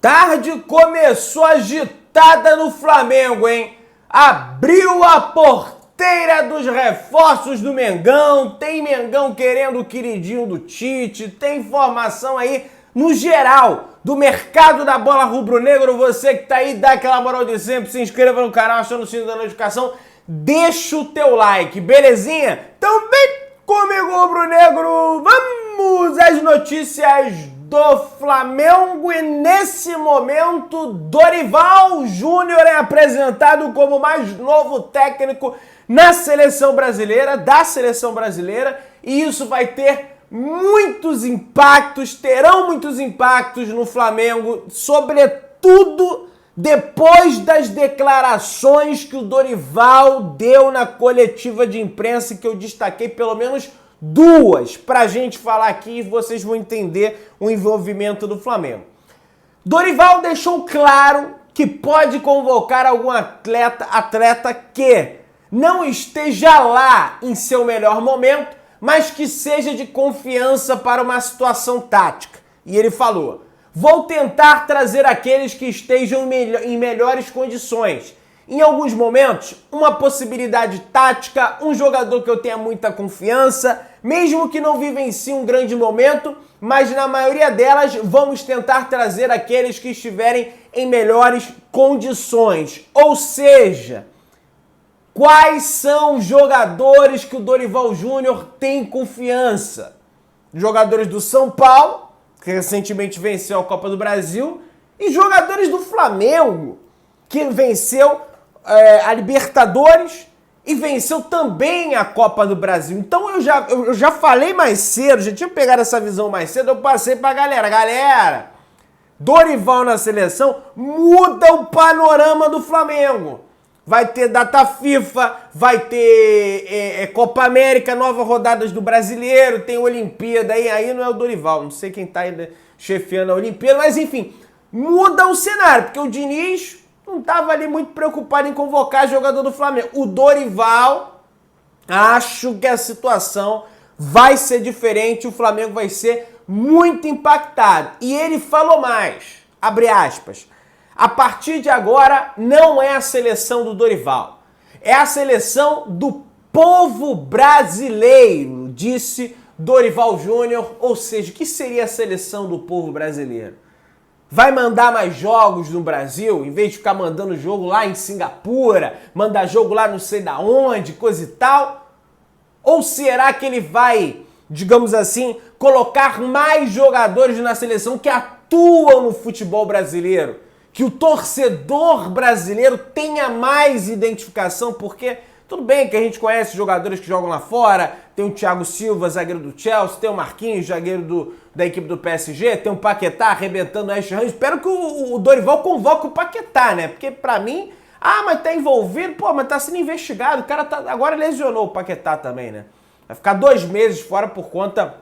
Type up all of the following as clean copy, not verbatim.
Tarde começou agitada no Flamengo, hein? Abriu a porteira dos reforços do Mengão, tem Mengão querendo o queridinho do Tite, tem informação aí no geral do mercado da bola rubro-negro. Você que tá aí, dá aquela moral de sempre, se inscreva no canal, aciona o sino da notificação, deixa o teu like, belezinha? Então vem comigo, rubro-negro, vamos às notícias do Flamengo. E nesse momento, Dorival Júnior é apresentado como o mais novo técnico na seleção brasileira, e isso vai ter muitos impactos, terão muitos impactos no Flamengo, sobretudo depois das declarações que o Dorival deu na coletiva de imprensa, que eu destaquei pelo menos duas pra gente falar aqui e vocês vão entender o envolvimento do Flamengo. Dorival deixou claro que pode convocar algum atleta que não esteja lá em seu melhor momento, mas que seja de confiança para uma situação tática. E ele falou: vou tentar trazer aqueles que estejam em melhores condições. Em alguns momentos, uma possibilidade tática, um jogador que eu tenha muita confiança, mesmo que não vivencie um grande momento, mas na maioria delas vamos tentar trazer aqueles que estiverem em melhores condições. Ou seja, quais são os jogadores que o Dorival Júnior tem confiança? Jogadores do São Paulo, que recentemente venceu a Copa do Brasil, e jogadores do Flamengo, que venceu a Libertadores e venceu também a Copa do Brasil. Então eu já falei mais cedo, já tinha pegado essa visão mais cedo, eu passei pra galera. Galera, Dorival na seleção muda o panorama do Flamengo. Vai ter data FIFA, vai ter Copa América, nova rodadas do Brasileiro, tem Olimpíada, aí não é o Dorival, não sei quem tá ainda chefiando a Olimpíada, mas enfim, muda o cenário, porque o Diniz não estava ali muito preocupado em convocar jogador do Flamengo. O Dorival, acho que a situação vai ser diferente, o Flamengo vai ser muito impactado. E ele falou mais, abre aspas, a partir de agora não é a seleção do Dorival, é a seleção do povo brasileiro, disse Dorival Júnior. Ou seja, o que seria a seleção do povo brasileiro? Vai mandar mais jogos no Brasil, em vez de ficar mandando jogo lá em Singapura, mandar jogo lá não sei da onde, coisa e tal? Ou será que ele vai, digamos assim, colocar mais jogadores na seleção que atuam no futebol brasileiro? Que o torcedor brasileiro tenha mais identificação, porque tudo bem que a gente conhece jogadores que jogam lá fora, tem o Thiago Silva, zagueiro do Chelsea, tem o Marquinhos, zagueiro da equipe do PSG, tem o Paquetá arrebentando o West Ham. Espero que o Dorival convoque o Paquetá, né? Porque pra mim, mas tá envolvido, mas tá sendo investigado, o cara agora lesionou o Paquetá também, né? Vai ficar 2 meses fora por conta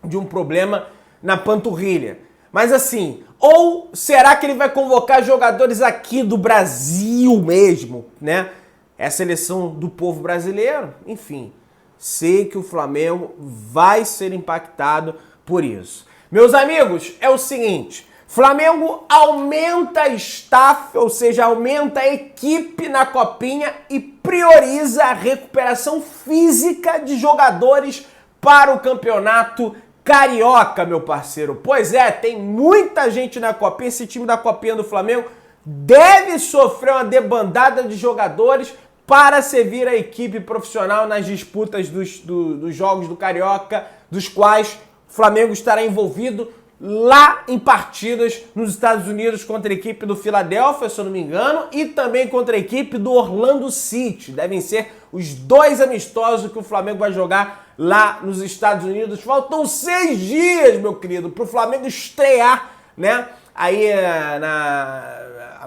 de um problema na panturrilha. Mas assim, ou será que ele vai convocar jogadores aqui do Brasil mesmo, né? É a seleção do povo brasileiro? Enfim, sei que o Flamengo vai ser impactado por isso. Meus amigos, é o seguinte, Flamengo aumenta a staff, ou seja, aumenta a equipe na Copinha e prioriza a recuperação física de jogadores para o campeonato carioca, meu parceiro. Pois é, tem muita gente na Copinha, esse time da Copinha do Flamengo deve sofrer uma debandada de jogadores para servir a equipe profissional nas disputas dos jogos do Carioca, dos quais o Flamengo estará envolvido lá em partidas nos Estados Unidos contra a equipe do Philadelphia, se eu não me engano, e também contra a equipe do Orlando City. Devem ser os 2 amistosos que o Flamengo vai jogar lá nos Estados Unidos. Faltam 6 dias, meu querido, para o Flamengo estrear, né? Aí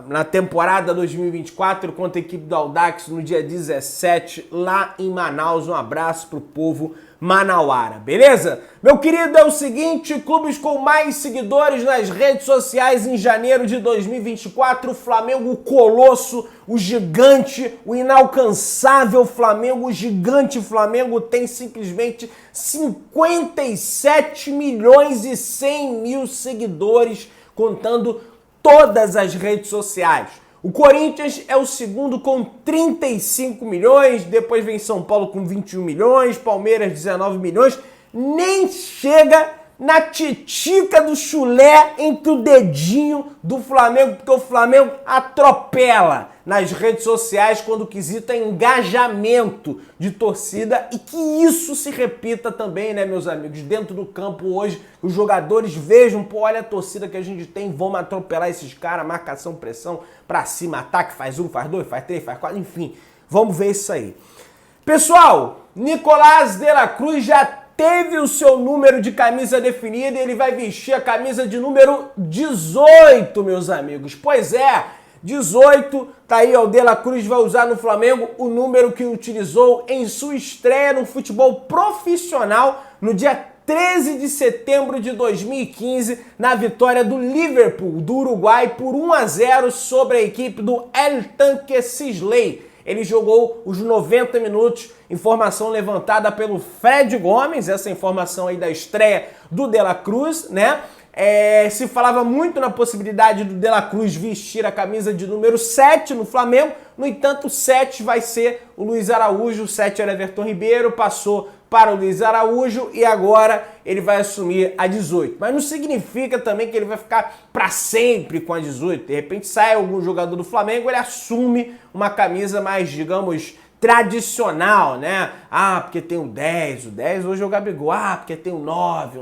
na temporada 2024 contra a equipe do Audax no dia 17 lá em Manaus. Um abraço pro povo manauara, beleza? Meu querido, é o seguinte, clubes com mais seguidores nas redes sociais em janeiro de 2024, o Flamengo, o colosso, o gigante, o inalcançável Flamengo, o gigante Flamengo tem simplesmente 57 milhões e 100 mil seguidores, contando todas as redes sociais. O Corinthians é o segundo com 35 milhões, depois vem São Paulo com 21 milhões, Palmeiras 19 milhões, nem chega na titica do chulé entre o dedinho do Flamengo, porque o Flamengo atropela nas redes sociais quando o quesito é engajamento de torcida e que isso se repita também, né, meus amigos, dentro do campo hoje, os jogadores vejam, pô, olha a torcida que a gente tem, vamos atropelar esses caras, marcação, pressão, pra cima, ataque, faz um, faz dois, faz três, faz quatro, enfim, vamos ver isso aí. Pessoal, Nicolás de la Cruz já teve o seu número de camisa definido e ele vai vestir a camisa de número 18, meus amigos. Pois é, 18, tá aí, ó, o De La Cruz vai usar no Flamengo o número que utilizou em sua estreia no futebol profissional no dia 13 de setembro de 2015, na vitória do Liverpool, do Uruguai, por 1-0 sobre a equipe do El Tanque Sisley. Ele jogou os 90 minutos, informação levantada pelo Fred Gomes, essa informação aí da estreia do De La Cruz, né? Se falava muito na possibilidade do De La Cruz vestir a camisa de número 7 no Flamengo, no entanto o 7 vai ser o Luiz Araújo, o 7 era Everton Ribeiro, passou para o Luiz Araújo e agora ele vai assumir a 18. Mas não significa também que ele vai ficar para sempre com a 18. De repente sai algum jogador do Flamengo, ele assume uma camisa mais, digamos, tradicional, né? Ah, porque tem o 10 hoje é o Gabigol. Ah, porque tem o 9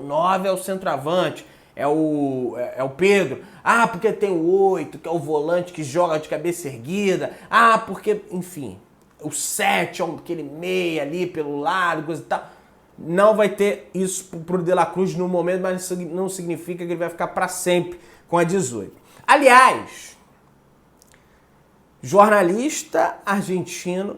é o centroavante, é o Pedro. Ah, porque tem o 8, que é o volante que joga de cabeça erguida. Ah, porque, enfim, o 7 é aquele meia ali pelo lado, coisa e tal. Não vai ter isso pro De La Cruz no momento, mas isso não significa que ele vai ficar para sempre com a 18. Aliás, jornalista argentino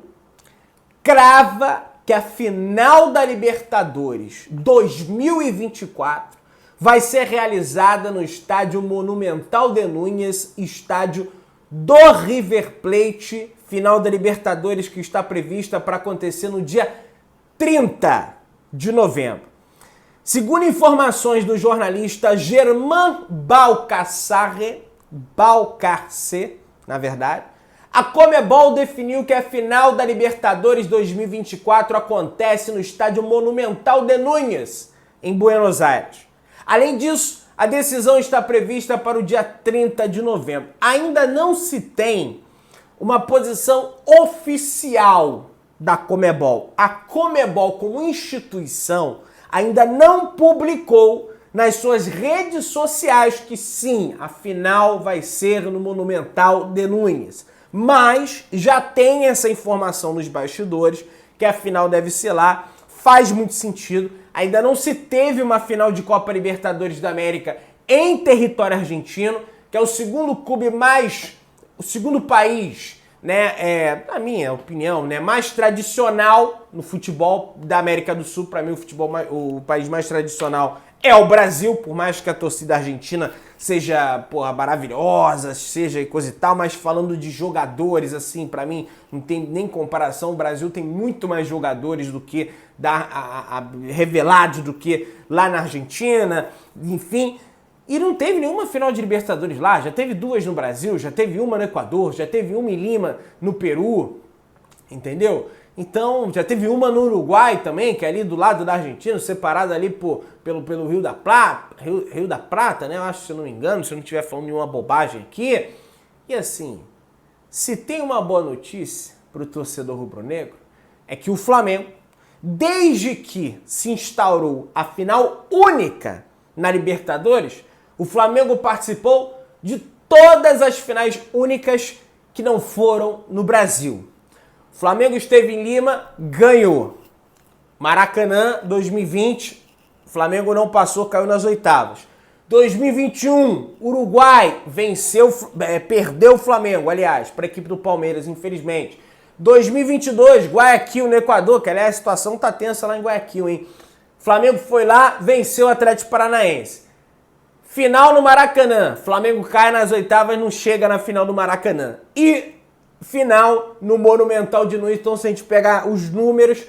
crava que a final da Libertadores 2024 vai ser realizada no estádio Monumental de Núñez, estádio do River Plate, final da Libertadores que está prevista para acontecer no dia 30 de novembro. Segundo informações do jornalista Germán Balcarce, na verdade, a Conmebol definiu que a final da Libertadores 2024 acontece no estádio Monumental de Núñez, em Buenos Aires. Além disso, a decisão está prevista para o dia 30 de novembro. Ainda não se tem uma posição oficial da Conmebol. A Conmebol, como instituição, ainda não publicou nas suas redes sociais que sim, a final vai ser no Monumental de Núñez. Mas já tem essa informação nos bastidores que a final deve ser lá. Faz muito sentido. Ainda não se teve uma final de Copa Libertadores da América em território argentino, que é o segundo país, né, na minha opinião, né, mais tradicional no futebol da América do Sul. Para mim, o país mais tradicional é o Brasil, por mais que a torcida argentina seja, porra, maravilhosa, seja coisa e tal, mas falando de jogadores, assim, pra mim, não tem nem comparação. O Brasil tem muito mais jogadores do que revelados do que lá na Argentina, enfim. E não teve nenhuma final de Libertadores lá, já teve duas no Brasil, já teve uma no Equador, já teve uma em Lima, no Peru, entendeu? Então, já teve uma no Uruguai também, que é ali do lado da Argentina, separada ali pelo Rio da Plata, Rio da Prata, né? Eu acho, se eu não me engano, se eu não estiver falando nenhuma bobagem aqui. E assim, se tem uma boa notícia para o torcedor rubro-negro, é que o Flamengo, desde que se instaurou a final única na Libertadores, o Flamengo participou de todas as finais únicas que não foram no Brasil. O Flamengo esteve em Lima, ganhou. Maracanã, 2020, o Flamengo não passou, caiu nas oitavas. 2021, Uruguai perdeu o Flamengo, aliás, para a equipe do Palmeiras, infelizmente. 2022, Guayaquil, no Equador, que aliás a situação tá tensa lá em Guayaquil, hein? O Flamengo foi lá, venceu o Atlético Paranaense. Final no Maracanã, Flamengo cai nas oitavas, não chega na final do Maracanã. E final no Monumental de Núñez. Então, se a gente pegar os números,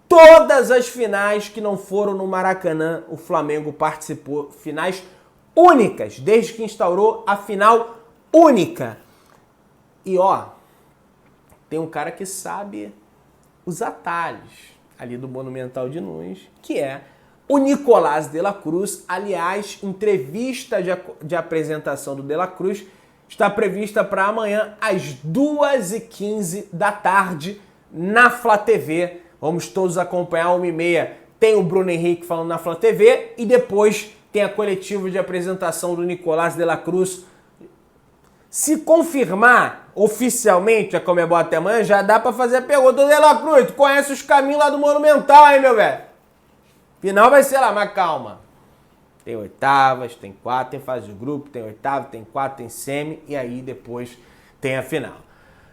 todas as finais que não foram no Maracanã, o Flamengo participou. Finais únicas, desde que instaurou a final única. E ó, tem um cara que sabe os atalhos ali do Monumental de Nunes, que é o Nicolás de la Cruz. Aliás, entrevista de apresentação do de la Cruz está prevista para amanhã às 2h15 da tarde na Flá TV. Vamos todos acompanhar 1h30. Tem o Bruno Henrique falando na Flá TV e depois tem a coletiva de apresentação do Nicolás de la Cruz. Se confirmar oficialmente a Conmebol até amanhã, já dá pra fazer a pergunta. De la Cruz, tu conhece os caminhos lá do Monumental, hein, meu velho? Final vai ser lá, mas calma. Tem oitavas, tem 4, tem fase de grupo, tem oitava, tem 4, tem semi e aí depois tem a final.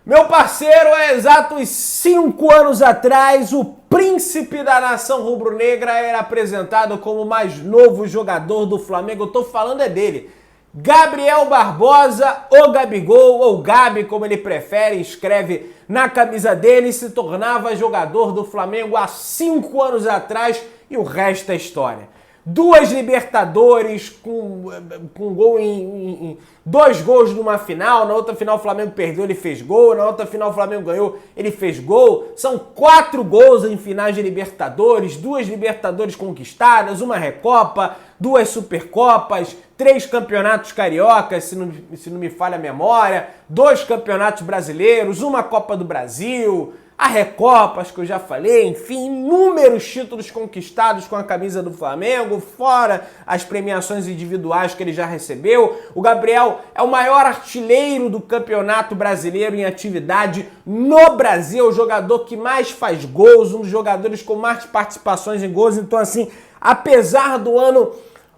Meu parceiro, há exatos 5 anos atrás, o príncipe da nação rubro-negra era apresentado como o mais novo jogador do Flamengo. Eu tô falando é dele. Gabriel Barbosa, ou Gabigol, ou Gabi, como ele prefere, escreve na camisa dele, se tornava jogador do Flamengo há 5 anos atrás e o resto é história. 2 Libertadores, com gol em 2 gols numa final, na outra final o Flamengo perdeu, ele fez gol, na outra final o Flamengo ganhou, ele fez gol. São 4 gols em finais de Libertadores, 2 Libertadores conquistadas, uma Recopa, 2 Supercopas, 3 campeonatos cariocas, se não me falha a memória, 2 campeonatos brasileiros, uma Copa do Brasil, a Recopa, acho que eu já falei, enfim, inúmeros títulos conquistados com a camisa do Flamengo, fora as premiações individuais que ele já recebeu. O Gabriel é o maior artilheiro do Campeonato Brasileiro em atividade no Brasil, o jogador que mais faz gols, um dos jogadores com mais participações em gols. Então, assim, apesar do ano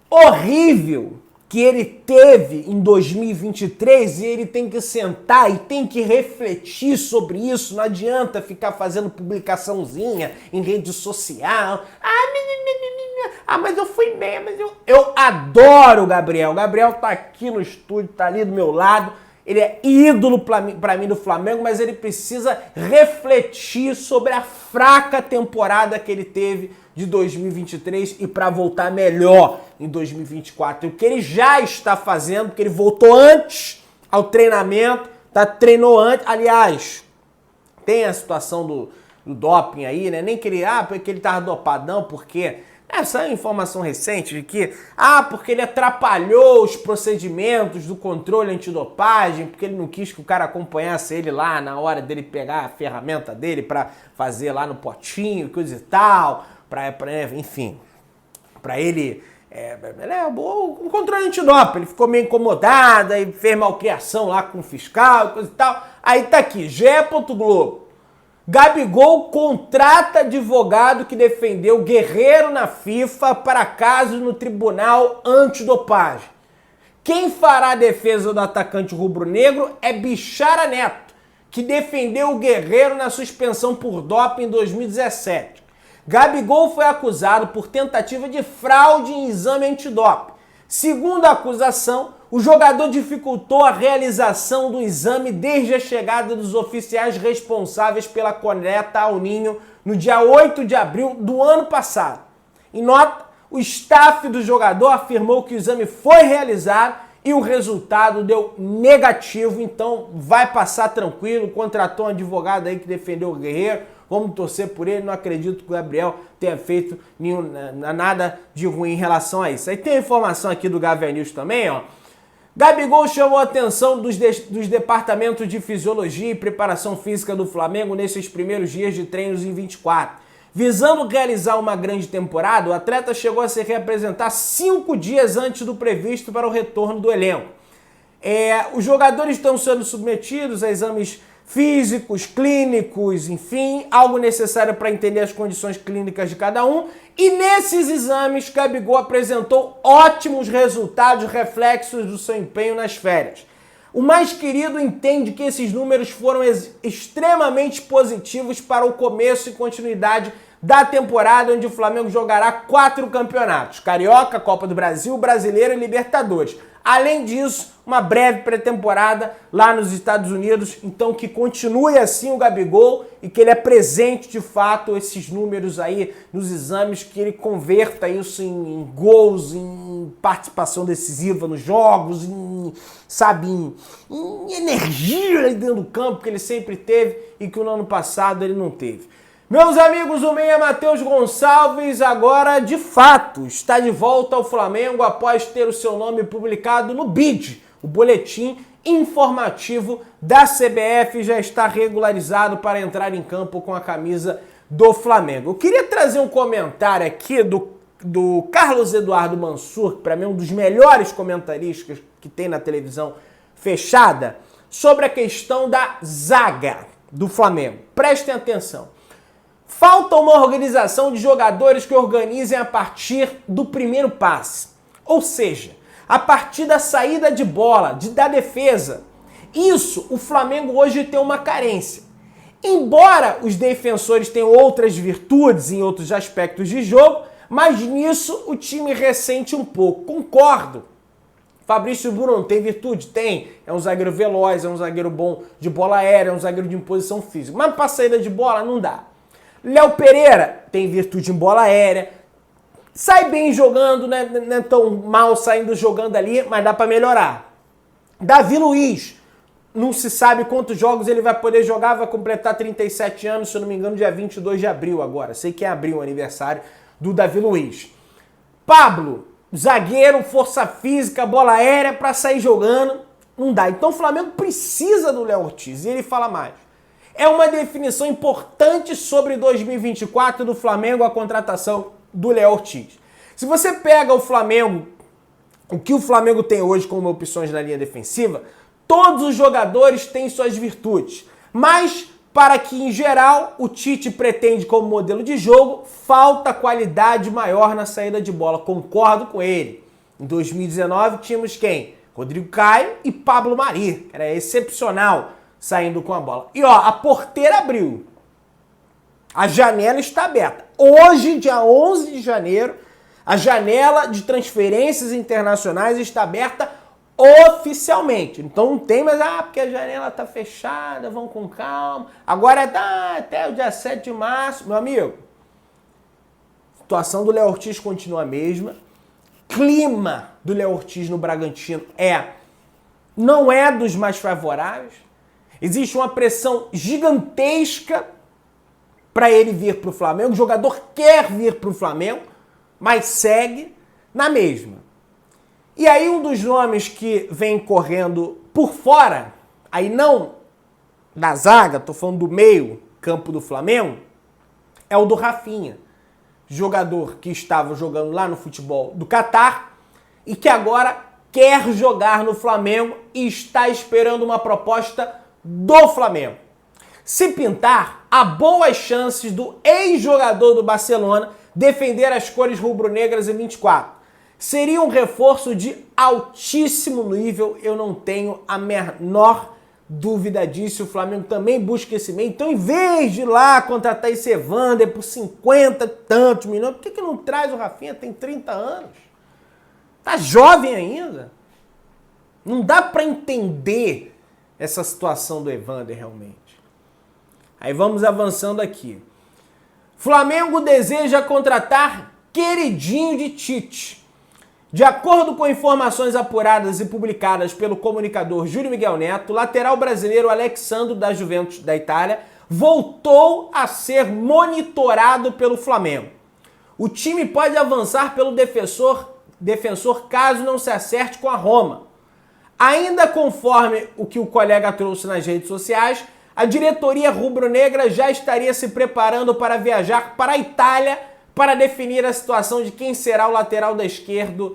horrível que ele teve em 2023, e ele tem que sentar e tem que refletir sobre isso, não adianta ficar fazendo publicaçãozinha em rede social. Mas eu fui bem, mas eu adoro o Gabriel. O Gabriel tá aqui no estúdio, tá ali do meu lado. Ele é ídolo pra mim do Flamengo, mas ele precisa refletir sobre a fraca temporada que ele teve de 2023 e para voltar melhor em 2024. O que ele já está fazendo, porque ele voltou antes ao treinamento, treinou antes. Aliás, tem a situação do doping aí, né? Nem que ele, porque ele tava dopadão, porque essa é a informação recente de que, porque ele atrapalhou os procedimentos do controle antidopagem, porque ele não quis que o cara acompanhasse ele lá na hora dele pegar a ferramenta dele para fazer lá no potinho, coisa e tal, enfim, para ele, um controle antidopagem, ele ficou meio incomodado, aí fez malcriação lá com o fiscal, coisa e tal. Aí tá aqui, GE. Globo. Gabigol contrata advogado que defendeu Guerreiro na FIFA para casos no tribunal antidopagem. Quem fará a defesa do atacante rubro-negro é Bichara Neto, que defendeu o Guerreiro na suspensão por doping em 2017. Gabigol foi acusado por tentativa de fraude em exame antidoping. Segundo a acusação, o jogador dificultou a realização do exame desde a chegada dos oficiais responsáveis pela coleta ao ninho no dia 8 de abril do ano passado. Em nota, o staff do jogador afirmou que o exame foi realizado e o resultado deu negativo, então vai passar tranquilo, contratou um advogado aí que defendeu o Guerreiro, vamos torcer por ele, não acredito que o Gabriel tenha feito nada de ruim em relação a isso. Aí tem a informação aqui do Gavião News também, ó. Gabigol chamou a atenção dos departamentos de fisiologia e preparação física do Flamengo nesses primeiros dias de treinos em 24. Visando realizar uma grande temporada, o atleta chegou a se reapresentar 5 dias antes do previsto para o retorno do elenco. Os jogadores estão sendo submetidos a exames físicos, clínicos, enfim, algo necessário para entender as condições clínicas de cada um. E nesses exames, Gabigol apresentou ótimos resultados reflexos do seu empenho nas férias. O mais querido entende que esses números foram extremamente positivos para o começo e continuidade da temporada, onde o Flamengo jogará 4 campeonatos: Carioca, Copa do Brasil, Brasileiro e Libertadores. Além disso, uma breve pré-temporada lá nos Estados Unidos. Então que continue assim o Gabigol e que ele apresente de fato esses números aí nos exames, que ele converta isso em gols, em participação decisiva nos jogos, em energia ali dentro do campo que ele sempre teve e que no ano passado ele não teve. Meus amigos, o meia Matheus Gonçalves agora, de fato, está de volta ao Flamengo após ter o seu nome publicado no BID, o Boletim Informativo da CBF, já está regularizado para entrar em campo com a camisa do Flamengo. Eu queria trazer um comentário aqui do Carlos Eduardo Mansur, que para mim é um dos melhores comentaristas que tem na televisão fechada, sobre a questão da zaga do Flamengo. Prestem atenção. Falta uma organização de jogadores que organizem a partir do primeiro passe. Ou seja, a partir da saída de bola, da defesa. Isso, o Flamengo hoje tem uma carência. Embora os defensores tenham outras virtudes em outros aspectos de jogo, mas nisso o time ressente um pouco. Concordo. Fabrício Bruno tem virtude? Tem. É um zagueiro veloz, é um zagueiro bom de bola aérea, é um zagueiro de imposição física. Mas para saída de bola não dá. Léo Pereira tem virtude em bola aérea, sai bem jogando, né? Não é tão mal saindo jogando ali, mas dá para melhorar. Davi Luiz, não se sabe quantos jogos ele vai poder jogar, vai completar 37 anos, se eu não me engano, dia 22 de abril agora. Sei que é abril o aniversário do Davi Luiz. Pablo, zagueiro, força física, bola aérea, para sair jogando, não dá. Então o Flamengo precisa do Léo Ortiz, e ele fala mais. É uma definição importante sobre 2024 do Flamengo, a contratação do Léo Ortiz. Se você pega o Flamengo, o que o Flamengo tem hoje como opções na linha defensiva, todos os jogadores têm suas virtudes. Mas, para que em geral o Tite pretende como modelo de jogo, falta qualidade maior na saída de bola. Concordo com ele. Em 2019 tínhamos quem? Rodrigo Caio e Pablo Mari. Era excepcional saindo com a bola. E ó, a porteira abriu. A janela está aberta. Hoje, dia 11 de janeiro, a janela de transferências internacionais está aberta oficialmente. Então não tem mais, porque a janela está fechada, vão com calma. Agora tá até o dia 7 de março. Meu amigo, a situação do Léo Ortiz continua a mesma. Clima do Léo Ortiz no Bragantino não é dos mais favoráveis. Existe uma pressão gigantesca para ele vir para o Flamengo. O jogador quer vir para o Flamengo, mas segue na mesma. E aí um dos nomes que vem correndo por fora, aí não da zaga, tô falando do meio campo do Flamengo, é o do Rafinha. Jogador que estava jogando lá no futebol do Catar e que agora quer jogar no Flamengo e está esperando uma proposta do Flamengo. Se pintar, há boas chances do ex-jogador do Barcelona defender as cores rubro-negras em 24. Seria um reforço de altíssimo nível, eu não tenho a menor dúvida disso. O Flamengo também busca esse meio. Então, em vez de ir lá contratar esse Evander por 50 e tantos milhões, por que não traz o Rafinha? Tem 30 anos. Tá jovem ainda. Não dá para entender essa situação do Evander realmente. Aí vamos avançando aqui. Flamengo deseja contratar queridinho de Tite. De acordo com informações apuradas e publicadas pelo comunicador Júlio Miguel Neto, o lateral brasileiro Alex Sandro, da Juventus da Itália, voltou a ser monitorado pelo Flamengo. O time pode avançar pelo defensor caso não se acerte com a Roma. Ainda conforme o que o colega trouxe nas redes sociais, a diretoria rubro-negra já estaria se preparando para viajar para a Itália para definir a situação de quem será o lateral da esquerda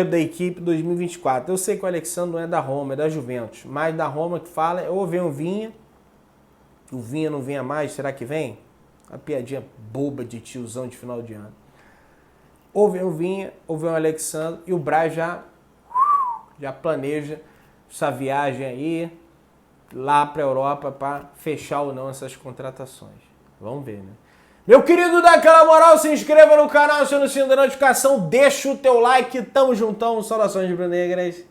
da equipe 2024. Eu sei que o Alexandre não é da Roma, é da Juventus, mas da Roma que fala, ou vem o Vinha não vinha mais, será que vem? Uma piadinha boba de tiozão de final de ano. Ou vem o Vinha, ou vem o Alexandre, e o Braz já planeja essa viagem aí lá para a Europa para fechar ou não essas contratações. Vamos ver, né? Meu querido, dá aquela moral, se inscreva no canal, aciona o sininho da notificação, deixa o teu like, tamo juntão, saudações rubro-negras.